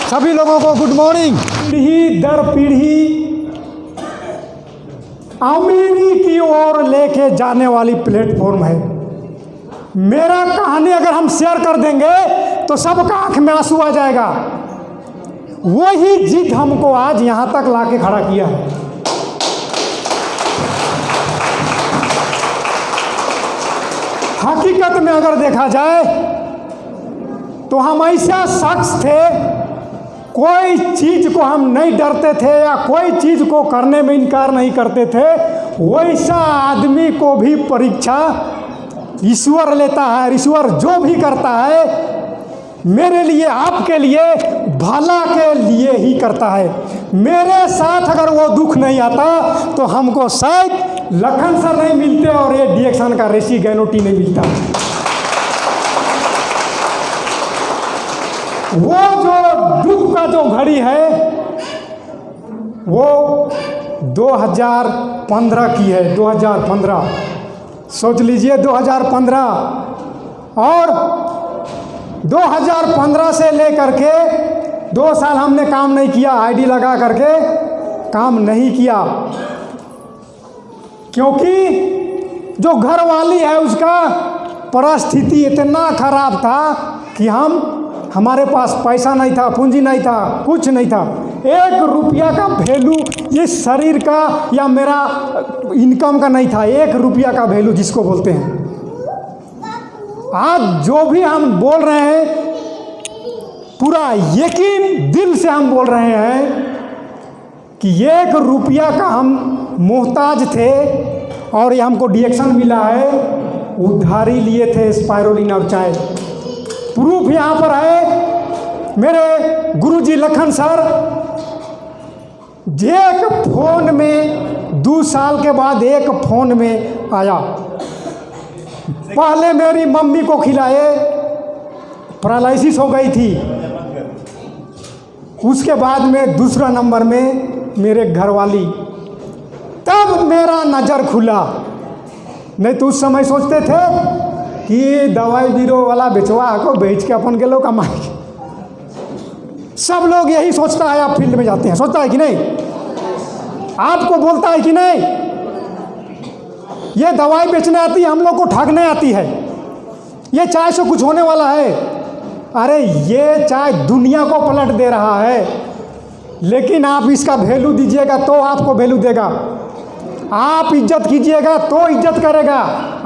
सभी लोगों को गुड मॉर्निंग। पीढ़ी दर पीढ़ी अमीरी की ओर लेके जाने वाली प्लेटफॉर्म है। मेरा कहानी अगर हम शेयर कर देंगे तो सबका आंख में आंसू आ जाएगा। वही जिद हमको आज यहाँ तक लाके खड़ा किया है। हकीकत में अगर देखा जाए तो हम ऐसा शख्स थे, कोई चीज़ को हम नहीं डरते थे या कोई चीज़ को करने में इनकार नहीं करते थे। वैसा आदमी को भी परीक्षा ईश्वर लेता है। ईश्वर जो भी करता है मेरे लिए, आपके लिए, भला के लिए ही करता है। मेरे साथ अगर वो दुख नहीं आता तो हमको शायद लखन सर नहीं मिलते और ये डिएक्शन का ऋषि गैनोटी नहीं मिलता। वो जो दुख का जो घड़ी है वो 2015 की है। 2015 सोच लीजिए, 2015 और 2015 से लेकर के 2 साल हमने काम नहीं किया। आईडी लगा करके काम नहीं किया क्योंकि जो घर वाली है उसका परिस्थिति इतना खराब था कि हमारे पास पैसा नहीं था, पूंजी नहीं था, कुछ नहीं था। 1 रुपया का वैल्यू इस शरीर का या मेरा इनकम का नहीं था। 1 रुपया का वैल्यू जिसको बोलते हैं। आज जो भी हम बोल रहे हैं पूरा यकीन दिल से हम बोल रहे हैं कि 1 रुपया का हम मोहताज थे और ये हमको डिएक्शन मिला है। उधारी लिए थे स्पायरोलिन और चाय। प्रूफ यहाँ पर है। मेरे गुरुजी लखन सर एक फोन में 2 साल के बाद एक फोन में आया। पहले मेरी मम्मी को खिलाए, पैरालिसिस हो गई थी। उसके बाद में दूसरा नंबर में मेरे घरवाली। तब मेरा नज़र खुला। नहीं तो उस समय सोचते थे कि दवाई बीरो वाला बेचवा को बेच के अपन के लोग कमाएंगे। सब लोग यही सोचता है। आप फील्ड में जाते हैं, सोचता है कि नहीं? आपको बोलता है कि नहीं ये दवाई बेचने आती है, हम लोग को ठगने आती है, ये चाय से कुछ होने वाला है। अरे ये चाय दुनिया को पलट दे रहा है। लेकिन आप इसका वैल्यू दीजिएगा तो आपको वैल्यू देगा। आप इज्जत कीजिएगा तो इज्जत करेगा।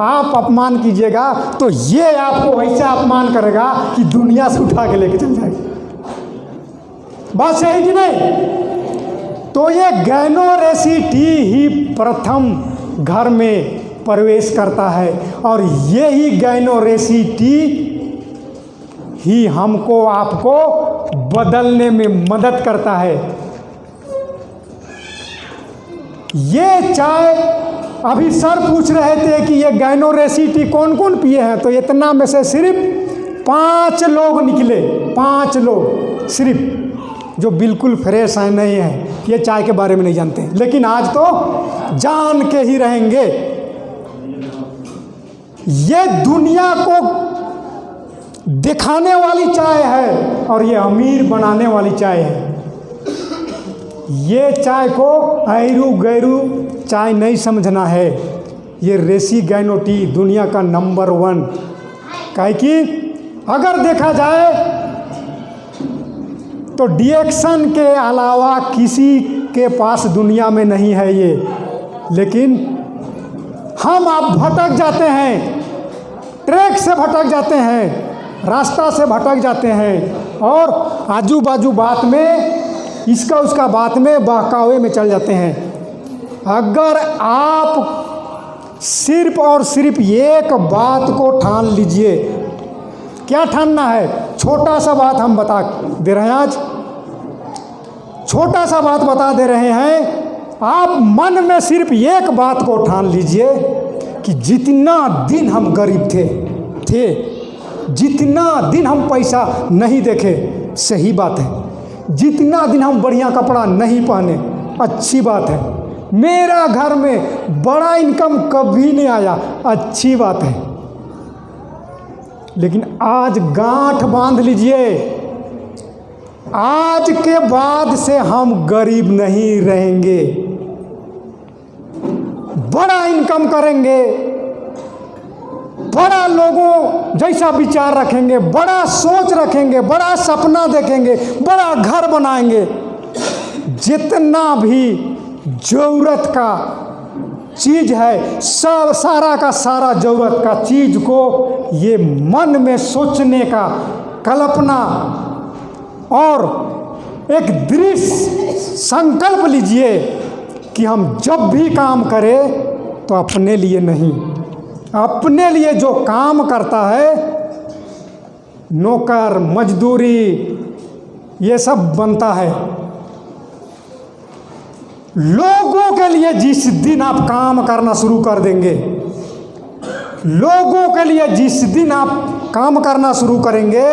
आप अपमान कीजिएगा तो ये आपको वैसा अपमान करेगा कि दुनिया से उठा के लेके चल जाएगी। बात सही कि नहीं? तो ये गैनोरेसिटी ही प्रथम घर में प्रवेश करता है और यही गैनोरेसिटी ही हमको आपको बदलने में मदद करता है। ये चाय अभी सर पूछ रहे थे कि ये गैनोरेसिटी कौन कौन पिए हैं, तो इतना में से सिर्फ 5 लोग निकले। 5 लोग सिर्फ जो बिल्कुल फ्रेश हैं, नहीं हैं, ये चाय के बारे में नहीं जानते। लेकिन आज तो जान के ही रहेंगे। ये दुनिया को दिखाने वाली चाय है और ये अमीर बनाने वाली चाय है। ये चाय को ऐरू गैरू चाय नहीं समझना है। ये ऋषि गैनोटी दुनिया का नंबर 1। काहे कि अगर देखा जाए तो डिएक्शन के अलावा किसी के पास दुनिया में नहीं है ये। लेकिन हम आप भटक जाते हैं, ट्रैक से भटक जाते हैं, रास्ता से भटक जाते हैं और आजू बाजू बात में इसका उसका बात में बहकावे में चल जाते हैं। अगर आप सिर्फ और सिर्फ एक बात को ठान लीजिए। क्या ठानना है? छोटा सा बात हम बता दे रहे हैं आज। छोटा सा बात बता दे रहे हैं। आप मन में सिर्फ एक बात को ठान लीजिए कि जितना दिन हम गरीब थे, जितना दिन हम पैसा नहीं देखे, सही बात है। जितना दिन हम बढ़िया कपड़ा नहीं पहने, अच्छी बात है। मेरा घर में बड़ा इनकम कभी नहीं आया, अच्छी बात है। लेकिन आज गांठ बांध लीजिए, आज के बाद से हम गरीब नहीं रहेंगे, बड़ा इनकम करेंगे, बड़ा लोगों जैसा विचार रखेंगे, बड़ा सोच रखेंगे, बड़ा सपना देखेंगे, बड़ा घर बनाएंगे। जितना भी ज़रूरत का चीज़ है, सब सारा का सारा ज़रूरत का चीज़ को ये मन में सोचने का कल्पना और एक दृढ़ संकल्प लीजिए कि हम जब भी काम करें तो अपने लिए नहीं, अपने लिए जो काम करता है, नौकर मजदूरी ये सब बनता है, लोगों के लिए जिस दिन आप काम करना शुरू कर देंगे, लोगों के लिए जिस दिन आप काम करना शुरू करेंगे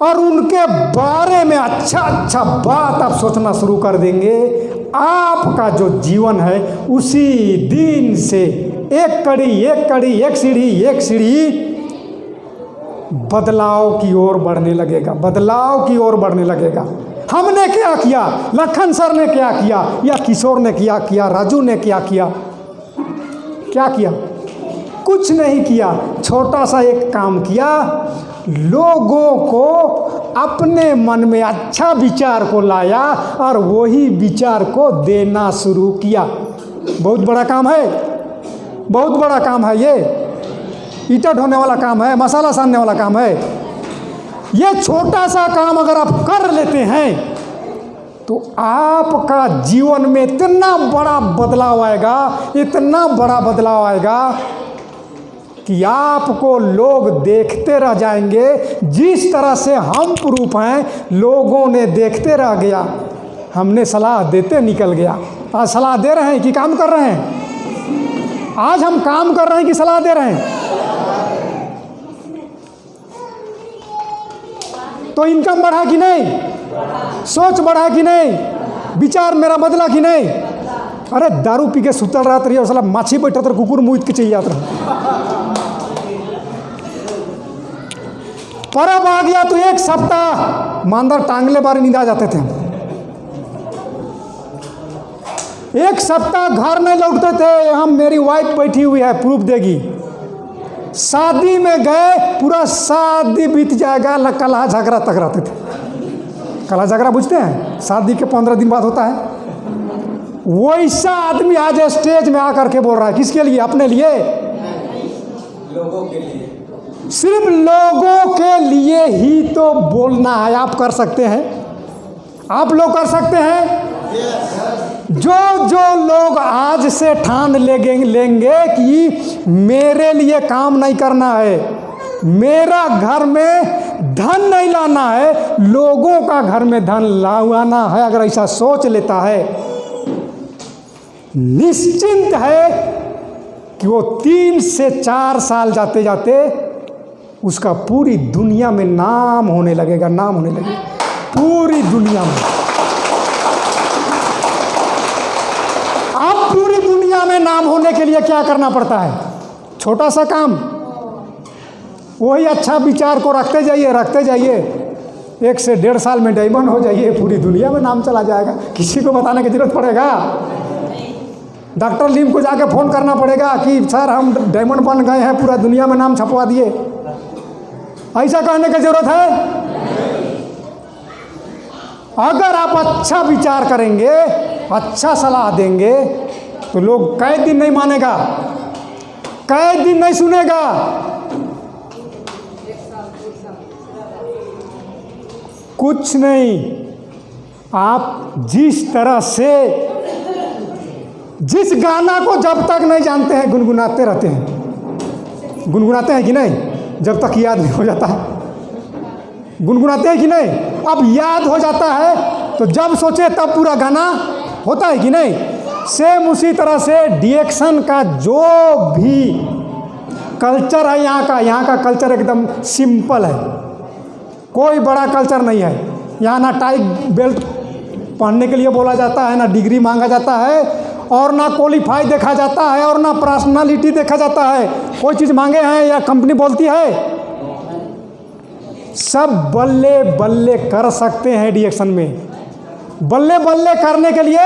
और उनके बारे में अच्छा अच्छा बात आप सोचना शुरू कर देंगे, आपका जो जीवन है उसी दिन से एक कड़ी एक सीढ़ी बदलाव की ओर बढ़ने लगेगा, बदलाव की ओर बढ़ने लगेगा। हमने क्या किया, लखन सर ने क्या किया, या किशोर ने क्या किया, राजू ने क्या किया, क्या किया? कुछ नहीं किया। छोटा सा एक काम किया, लोगों को अपने मन में अच्छा विचार को लाया और वही विचार को देना शुरू किया। बहुत बड़ा काम है, बहुत बड़ा काम है ये। ईंटा ढोने वाला काम है, मसाला सानने वाला काम है। ये छोटा सा काम अगर आप कर लेते हैं तो आपका जीवन में इतना बड़ा बदलाव आएगा, इतना बड़ा बदलाव आएगा कि आपको लोग देखते रह जाएंगे। जिस तरह से हम प्रूफ हैं, लोगों ने देखते रह गया, हमने सलाह देते निकल गया। आज सलाह दे रहे हैं कि काम कर रहे हैं? आज हम काम कर रहे हैं कि सलाह दे रहे हैं? तो इनकम बढ़ा कि नहीं, सोच बढ़ा कि नहीं, विचार मेरा बदला कि नहीं? अरे दारू पी के सुतल रहत रही, साला माछी बैठत रह, कुकुर मुइत के चाहिए जात रहा। परब आ गया तो एक सप्ताह मांदर टांगले बारे नींद आ जाते थे। एक सप्ताह घर नहीं लौटते थे, हम मेरी वाइफ बैठी हुई है प्रूफ देगी। शादी में गए, पूरा शादी बीत जाएगा, कलहा झगड़ा तक रहते थे। कलहा झगड़ा बुझते हैं, शादी के 15 दिन बाद होता है। वैसा आदमी आज स्टेज में आकर के बोल रहा है, किसके लिए? अपने लिए, लोगों के लिए, सिर्फ लोगों के लिए ही तो बोलना है। आप कर सकते हैं, आप लोग कर सकते हैं। जो जो लोग आज से ठान लेंगे कि मेरे लिए काम नहीं करना है, मेरा घर में धन नहीं लाना है, लोगों का घर में धन लाना है, अगर ऐसा सोच लेता है, निश्चिंत है कि वो 3 से 4 साल जाते जाते उसका पूरी दुनिया में नाम होने लगेगा, नाम होने लगेगा पूरी दुनिया में। अब पूरी दुनिया में नाम होने के लिए क्या करना पड़ता है? छोटा सा काम, वही अच्छा विचार को रखते जाइए, रखते जाइए। 1 से 1.5 साल में डायमंड हो जाइए, पूरी दुनिया में नाम चला जाएगा। किसी को बताने की जरूरत पड़ेगा? डॉक्टर लीम को जाके फ़ोन करना पड़ेगा कि सर हम डायमंड बन गए हैं, पूरा दुनिया में नाम छपवा दिए? ऐसा कहने की जरूरत है? अगर आप अच्छा विचार करेंगे, अच्छा सलाह देंगे तो लोग कई दिन नहीं मानेगा, कई दिन नहीं सुनेगा। कुछ नहीं, आप जिस तरह से जिस गाना को जब तक नहीं जानते हैं गुनगुनाते रहते हैं। गुनगुनाते हैं कि नहीं? जब तक याद नहीं हो जाता है, गुनगुनाते हैं कि नहीं? अब याद हो जाता है तो जब सोचे तब पूरा गाना होता है कि नहीं? सेम उसी तरह से डिएक्शन का जो भी कल्चर है यहाँ का कल्चर एकदम सिंपल है, कोई बड़ा कल्चर नहीं है। यहाँ ना टाई बेल्ट पहनने के लिए बोला जाता है, ना डिग्री मांगा जाता है, और ना क्वालिफाई देखा जाता है, और ना पर्सनालिटी देखा जाता है। कोई चीज़ मांगे हैं या कंपनी बोलती है सब बल्ले बल्ले कर सकते हैं डिएक्शन में। बल्ले बल्ले करने के लिए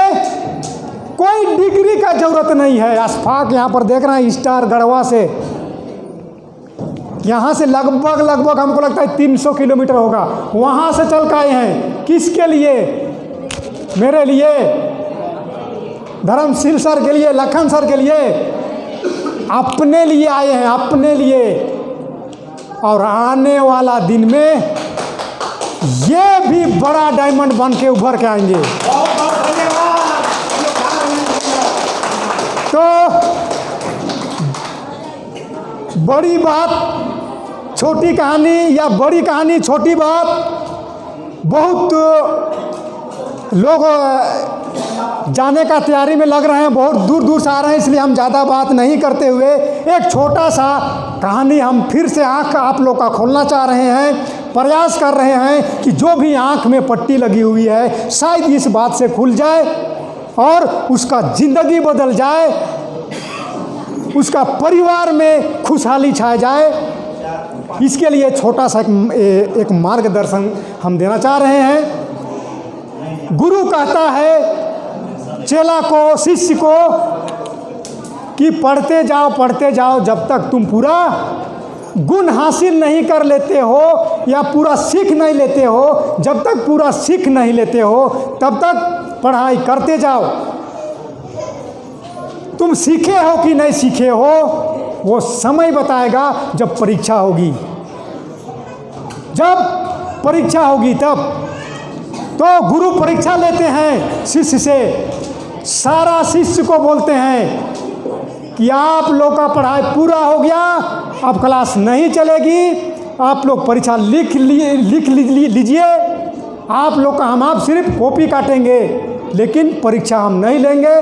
कोई डिग्री का जरूरत नहीं है। अशफाक यहाँ पर देख रहे हैं स्टार गढ़वा से, यहाँ से लगभग हमको लगता है 300 किलोमीटर होगा, वहाँ से चल के आए हैं। किसके लिए? मेरे लिए, धर्मशील सर के लिए, लखन सर के लिए, अपने लिए आए हैं, अपने लिए। और आने वाला दिन में ये भी बड़ा डायमंड बन के उभर के आएंगे। तो बड़ी बात छोटी कहानी या बड़ी कहानी छोटी बात, बहुत लोग जाने का तैयारी में लग रहे हैं, बहुत दूर दूर से आ रहे हैं, इसलिए हम ज़्यादा बात नहीं करते हुए एक छोटा सा कहानी हम फिर से आँख आप लोग का खोलना चाह रहे हैं। प्रयास कर रहे हैं कि जो भी आँख में पट्टी लगी हुई है शायद इस बात से खुल जाए और उसका ज़िंदगी बदल जाए, उसका परिवार में खुशहाली छा जाए। इसके लिए छोटा सा एक मार्गदर्शन हम देना चाह रहे हैं। गुरु कहता है चेला को, शिष्य को कि पढ़ते जाओ जब तक तुम पूरा गुण हासिल नहीं कर लेते हो या पूरा सीख नहीं लेते हो। जब तक पूरा सीख नहीं लेते हो तब तक पढ़ाई करते जाओ। तुम सीखे हो कि नहीं सीखे हो वो समय बताएगा जब परीक्षा होगी। जब परीक्षा होगी तब तो गुरु परीक्षा लेते हैं शिष्य से। सारा शिष्य को बोलते हैं कि आप लोग का पढ़ाई पूरा हो गया, अब क्लास नहीं चलेगी, आप लोग परीक्षा लिख लीजिए। आप लोग का हम आप सिर्फ कॉपी काटेंगे लेकिन परीक्षा हम नहीं लेंगे।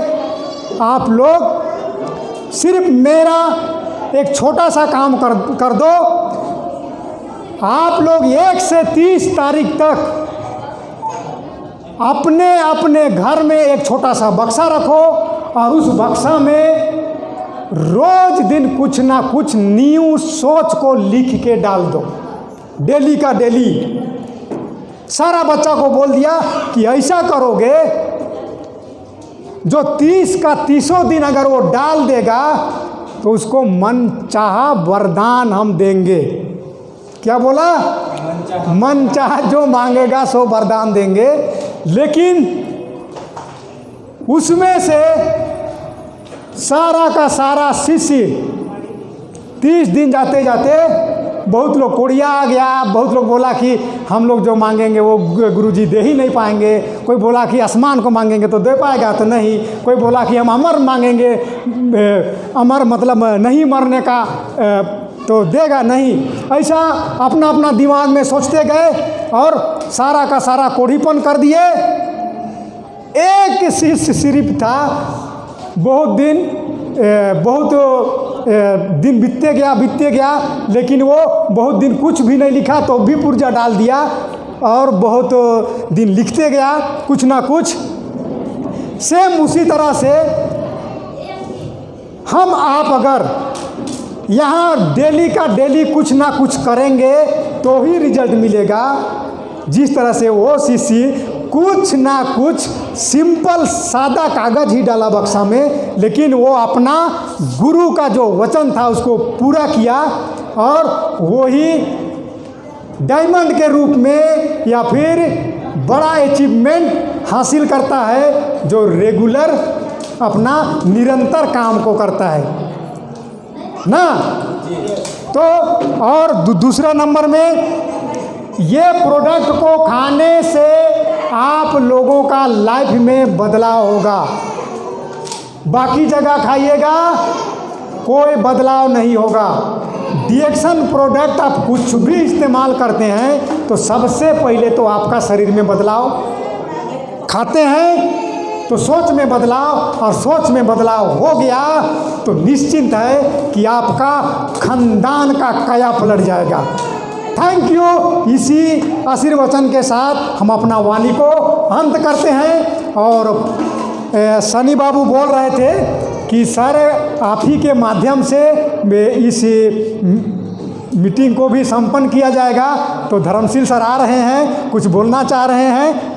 आप लोग सिर्फ मेरा एक छोटा सा काम कर दो। आप लोग 1 से 30 तारीख तक अपने अपने घर में एक छोटा सा बक्सा रखो और उस बक्सा में रोज दिन कुछ ना कुछ न्यू सोच को लिख के डाल दो, डेली का डेली। सारा बच्चा को बोल दिया कि ऐसा करोगे, जो 30 का 30 दिन अगर वो डाल देगा तो उसको मन चाहा वरदान हम देंगे। क्या बोला? मन चाहा जो मांगेगा सो वरदान देंगे। लेकिन उसमें से सारा का सारा शिष्य 30 दिन जाते जाते बहुत लोग कोड़िया आ गया, बहुत लोग बोला कि हम लोग जो मांगेंगे वो गुरुजी दे ही नहीं पाएंगे। कोई बोला कि आसमान को मांगेंगे तो दे पाएगा तो नहीं। कोई बोला कि हम अमर मांगेंगे, अमर मतलब नहीं मरने का, तो देगा नहीं। ऐसा अपना अपना दिमाग में सोचते गए और सारा का सारा कोढ़ीपन कर दिए। एक शिष्य सिर्फ था, बहुत दिन बीतते गया लेकिन वो बहुत दिन कुछ भी नहीं लिखा तो भी पुर्जा डाल दिया और बहुत दिन लिखते गया कुछ ना कुछ। सेम उसी तरह से हम आप अगर यहाँ डेली का डेली कुछ ना कुछ करेंगे तो ही रिजल्ट मिलेगा। जिस तरह से वो शिष्य कुछ ना कुछ सिंपल सादा कागज ही डाला बक्सा में, लेकिन वो अपना गुरु का जो वचन था उसको पूरा किया और वो ही डायमंड के रूप में या फिर बड़ा अचीवमेंट हासिल करता है जो रेगुलर अपना निरंतर काम को करता है ना। तो और दूसरा नंबर में ये प्रोडक्ट को खाने से आप लोगों का लाइफ में बदलाव होगा। बाकी जगह खाइएगा कोई बदलाव नहीं होगा। डिएक्शन प्रोडक्ट आप कुछ भी इस्तेमाल करते हैं तो सबसे पहले तो आपका शरीर में बदलाव, खाते हैं तो सोच में बदलाव, और सोच में बदलाव हो गया तो निश्चिंत है कि आपका खानदान का काया पलट जाएगा। Thank you. इसी आशीर्वचन के साथ हम अपना वाणी को अंत करते हैं। और सनी बाबू बोल रहे थे कि सर आप ही के माध्यम से इस मीटिंग को भी संपन्न किया जाएगा। तो धर्मशील सर आ रहे हैं, कुछ बोलना चाह रहे हैं,